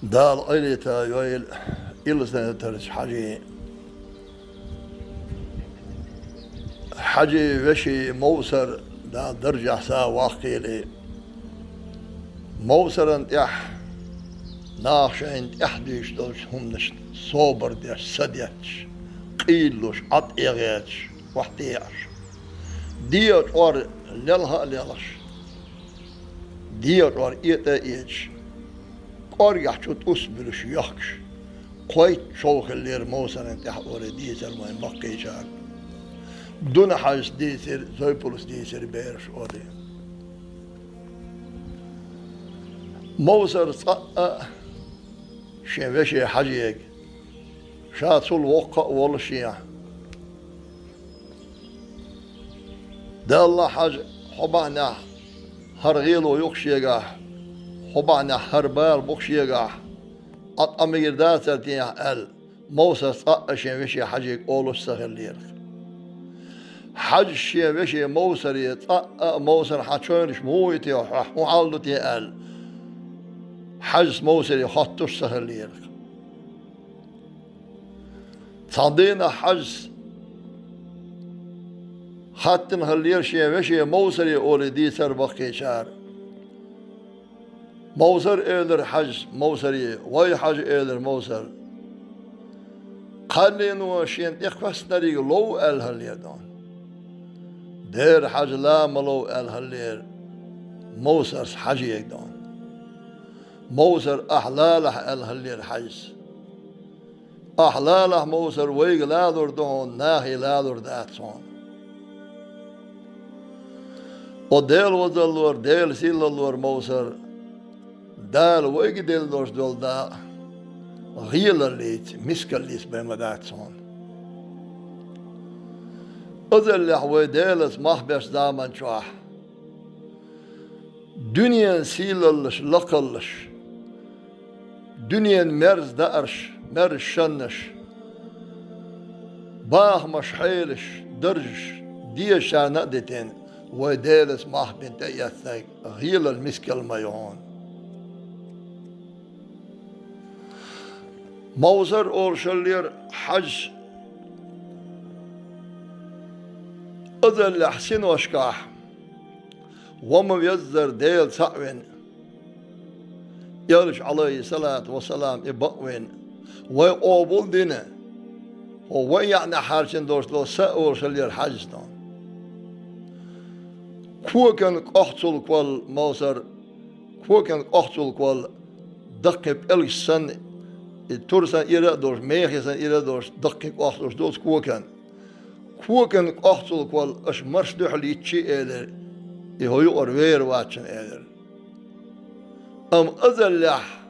دال أيلتا يويل إلسنا ترش حاجي وشي موسر دا درجة سا واقيلي موسرن يح ناخشين احديش دوش هم نش صوبر ديش سديش قيلوش عط إيغيش وحديش ديوت ور للها للش ديوت ور إيتا إيش قار يحشوت أسبلش يخش قويت شوخ اللير موسرن يح ور ديسر ما يمقيشار دون حاجة ديسر زويبولس ديسر بيرش وري موسر صقا شين وشي حاجيك شاتول وقع والشيع دا الله حاج حبانا هرغيلو يخشيغا حبانا هربال بخشيغا أمير داتر تيا ال موسر صقا شين وشي حاجيك أولوش سهل حج شيء وشي موسر يطأ موسر حتشونش مويتي وحالتي ال حج موسر يخطش سهل ليرك صدينا حج حتن هاللير شيء وشي موسر يقول دي سر بقي شهر موسر إيلر حج موسر وي حج إيلر موسر قلين وشين إخوس نريق لو ال هاللير دون دير حاج لا ملو الهلير موسر حاجي يقدون موسر أحلاله الهلير حجز أحلاله موسر ويق لا دور دون ناهي لا دور داتون وديل وزلور ديل سيلور موسر دال ويق ديل دورش دول دا غيل الليت مسكال ليس بما داتون أذل حوي ديلس محبش دامن شوح دنيا سيللش لقلش دنيا مرز دارش مرز شنش باه مش حيلش درجش دي شانقدتين وديلس محبن تأيثك غيل المسك الميهون موزر أورشلير حج أذل حسين وشكاح وما يزر ديل سعوين يرش عليه الصلاة والسلام إبقوين ويقوبل دينه ويعني حارشين دوش لو سأور شلير حجنا كوكن قحصل كوال موسر كوكن قحصل كوال دقب إلش سن تورسان إيرا دوش ميخيسان إيرا دوش دقب قحصل دوش كوكن قحصل كوال أش مرش دوحل يتشي إيلر يهو يقر وير واتشن إيلر أم أزلح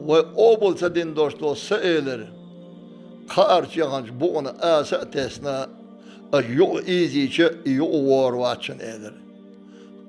وقوبل سدين دوش لو سأيلر خارج يغنج بوغنا آسا تسنا أجيو إيزي چه يو وار واتشن إيلر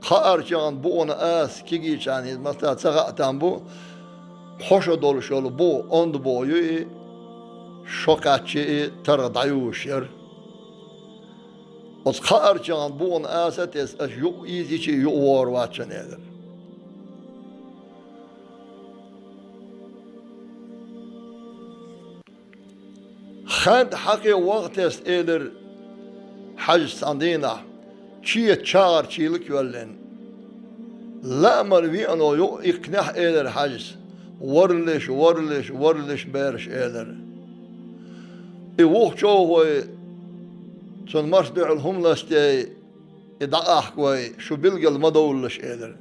خارج يغن بوغنا آس كيجي چاني مثلا تغاقتان بو خوش دولشولو بو اند بو يو شوكاتشي تردعيوش ير از خارج يغن بوغنا آسا تس أجيو إيزي چه يو وار واتشن إيلر خند حقي وقت است إيلر حج ساندينا چيه چار چيلك يولن لا مروي أنو يو إقناح إيلر حج ورلش بيرش إيلر إيوه شو هو تون مرش دع الهم لستي إدعاح كوي شو بلغ المدولش إيلر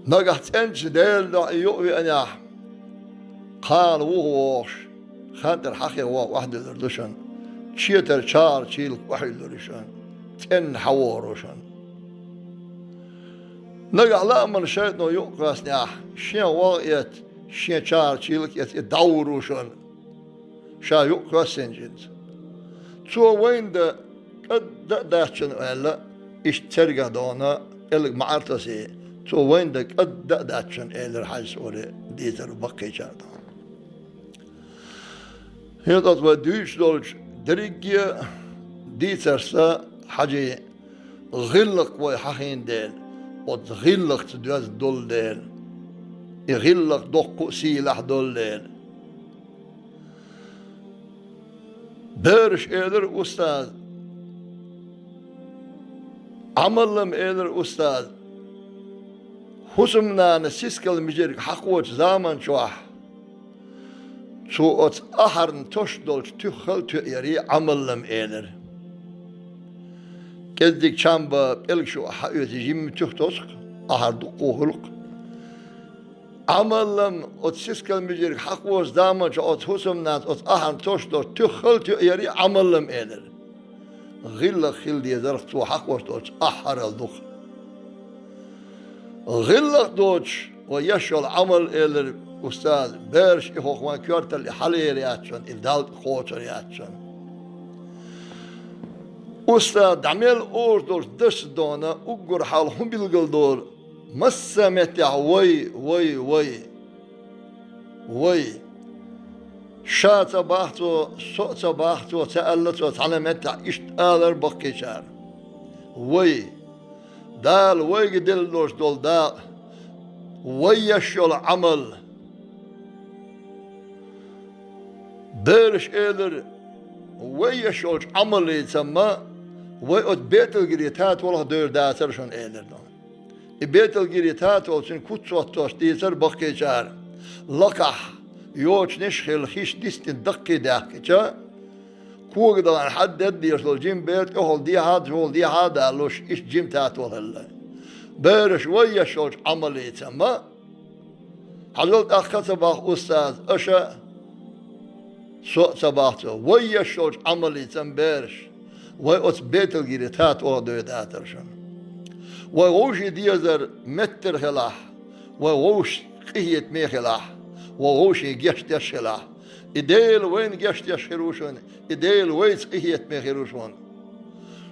نقحت انش ديل دع يؤوي أنياح قال وهوش خاطر حقي واحد لرلشان شيتر شار شيل واحد لرلشان تن حوارشان نقع لا من شيطنا يقاس نياح شين واقيت شين شار شيل يدورشان شا يقاس سنجنز تو وين ده قد داشن ولا اشترق دونا اللي معرتسي تو وين ده قد داشن اللي حاجه ولا ديتر بقي جادا هي dat we Duitsdolch دريجيا دي ترسا حاجة غلق وحخين ديل وتغلق تدوز دول ديل يغلق دق سيلح دولين بيرش إيدر أستاذ عملم إيدر أستاذ حسمنا نسيسكال مجرك حقوة زامن شوح شو أت أحرن تشدولش تخل تيري عملم إيدر كذلك شامبا إلك شو حقيقة جيم تختوسك أحر دقوهلق عملم أت سيسكال مجرك حقوة زامن شو أت حسمنا أت أحرن تشدولش تخل تيري عملم إيدر غلا خل دي درخت وحقوة دوش أحر الدخ غلا دوش ويشل عمل إيدر أستاذ بيرش إخوة ما كورت اللي حلي رياتشون إلدال خوش رياتشون أستاذ دعمل أوردوش دش دونا أقر حالهم بالقلدور مسا متع وي شات باحتو صوت باحتو تألتو تعلمت إشت آذر بقيشار وي دال وي دلوش دول دا ويشل عمل بيرش إيدر ويشل عمل يتسمى ويقت بيت الجريتات والله دور داتر شون إيدر دون بيت الجريتات والسن كتسو توش ديتر بقيشار لقح يوش نشخل خيش ديستن دقي داكيشا كوغ دان حدد يرسل جيم بيت اهل دي هاد لوش إيش جيم تاتول هلا بيرش ويشل عمل يتسمى حضرت أخذت باخ أستاذ أشا سوء صباحته ويشوش عملي تنبيرش ويقص بيت الجريتات وردو داترشن ويغوش ديزر متر خلاح ويغوش قهية مي خلاح ويغوش جشت يشخلاح إديل وين جشت يشخروشن إديل ويس قهية مي خروشن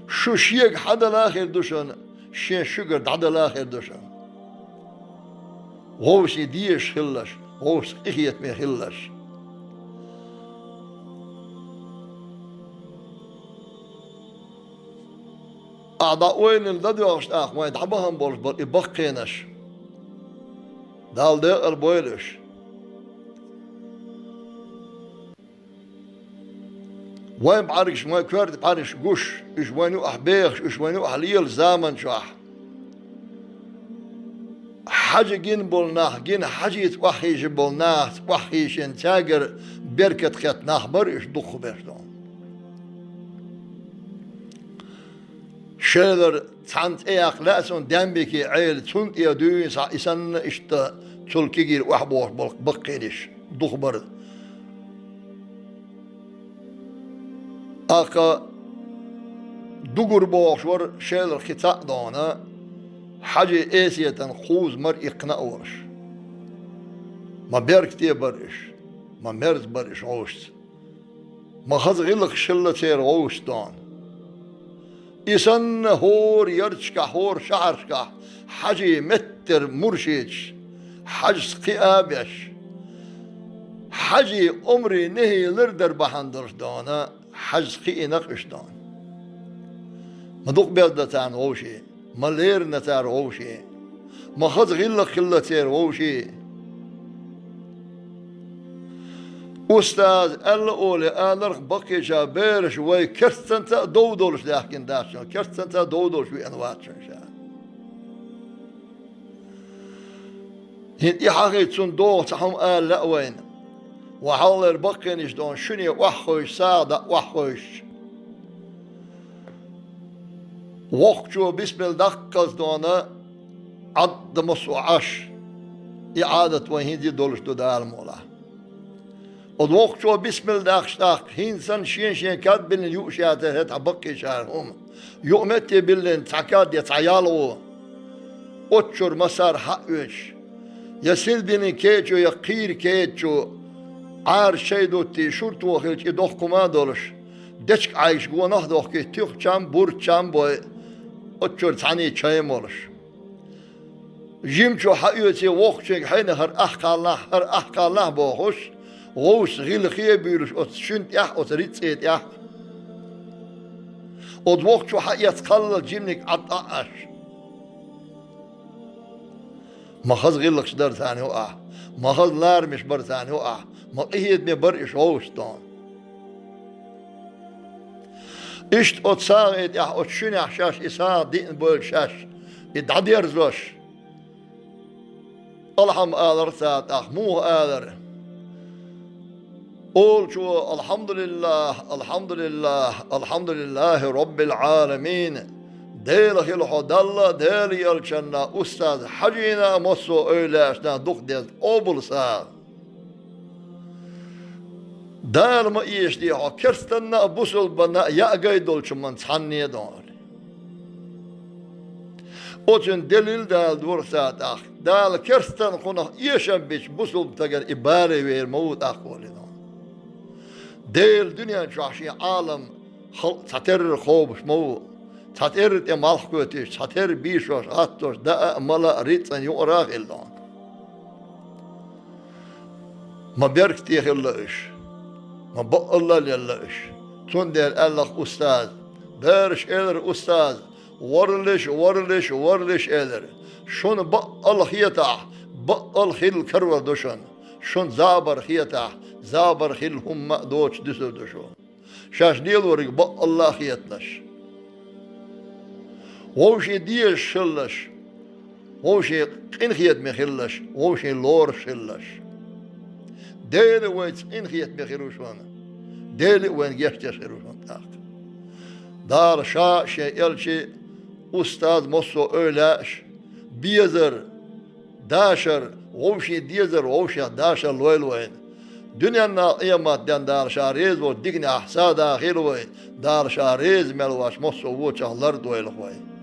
شو شيك حدا الآخر دوشن شين شجر دعدا الآخر دوشن وغوش ديش خلش وغوش قهية مي خلش أعضاء وين الددو أخ ما يدعبهم بولش بل يبقينش دال ده البويلش وين بعرفش ما كورت بعرفش قش إيش وينو أحبيخ إيش وينو أحليل زامن شاح حاجة جين بولناه جين حاجة يتوحيش بولناه توحيش انتاجر بركة خط نخبر إيش دخ بيردون شادر تانت اياق لاسون دمبكي عيل تونت يا دوين سا إسان إشتا تلكيجير وحبوش بقيدش دخبر آقا دوغر بوشور شادر خطاء دانا حاجة ايسية خوز مر إقناء ورش ما بيركتي برش ما مرز برش عوشت ما خذ غلق شلة تير عوشت دان إسان هور يرشكا هور شعرشكا حاجي متر مرشيش حاج قيابش حاجي عمري نهي لردر بحندرش دانا حاج قي نقش دان ما دوق بيضتان غوشي ما لير نتار غوشي ما خد غلق خلتير غوشي أستاذ الأولى أنرخ بقي جابيرش وي كرتنتا دودولش لكن داشن كرتنتا دودولش بأنواتشن شان هن إحاقيتون دو تحم آل لأوين وحالر بقي نجدون شني وحوش سادة وحوش وقتو بسم الدقز دونا عد مصوعش إعادة وين دي دولش دو دار مولا الوقت بسم الله أخشتاق هنسان شين كاد بلن يؤشياته هتعبقي شارهم يؤمتي بلن تعكاد يتعيالو أتشور مسار حقوش يسيل بلن كيتشو يقير كيتشو عار شيدوتي شورتو خلش يدوخ كما دولش دشك عايش قوة نهدوخ كي تيخ چام بور چام بوي أتشور تعني چاي مولش جيمشو حقوتي وقتشك حين هر أحقال الله بوخوش غوش غيل خيبيرش أتشنت يح أتريت يح أدوق شو حقيقة قلل جيمنك عطاش ما خذ غير لك شدار ثاني وقع mahazlarmış bir tane o maqihiyet mi bir iş oluştan. İşte o saat ya o şunu şaş isa din bol şaş. İdadir zoş. Allah'ım ağlar saat ahmu ağlar. Ol şu elhamdülillah, elhamdülillah, elhamdülillahi Rabbil alemin. Delhil hodalla, del yelçenna, ustaz hacina mosso öyle işte dukdez obulsa. Dalma işti ha kerstenna busul bana ya gaydol çuman sanniye doğru. O için delil dal dursa ah dal kersten konu yaşam biç busul tagar ibare ver mevut akoli. Del dünya çarşı alem sater خوبش مو sater emal kötü sater bir şey attos da mala ritsen yorak eldan ma berk tihilliş ma balla lillaş tun der Allah ustaz berş eler ustaz varlış eler şunu Allah hiyata bal hil karva duşan şun zabar hiyata zabar hil humma doç düsür duşu şaş değil orik Allah hiyatlaş o şey diye şıllaş o şey in hiyat mehirlaş o şey lor şıllaş deli ve in hiyat mehiruşan deli ve geçte şıruşan tak dar şa şey elçi ustad mosso öyleş biyezer daşar o şey diyezer o şey daşar loyloyn dünyanın kıyametten dar şariz o digni ahsa dahil ve dar şariz melvaş mosso bu çahlar doylu ve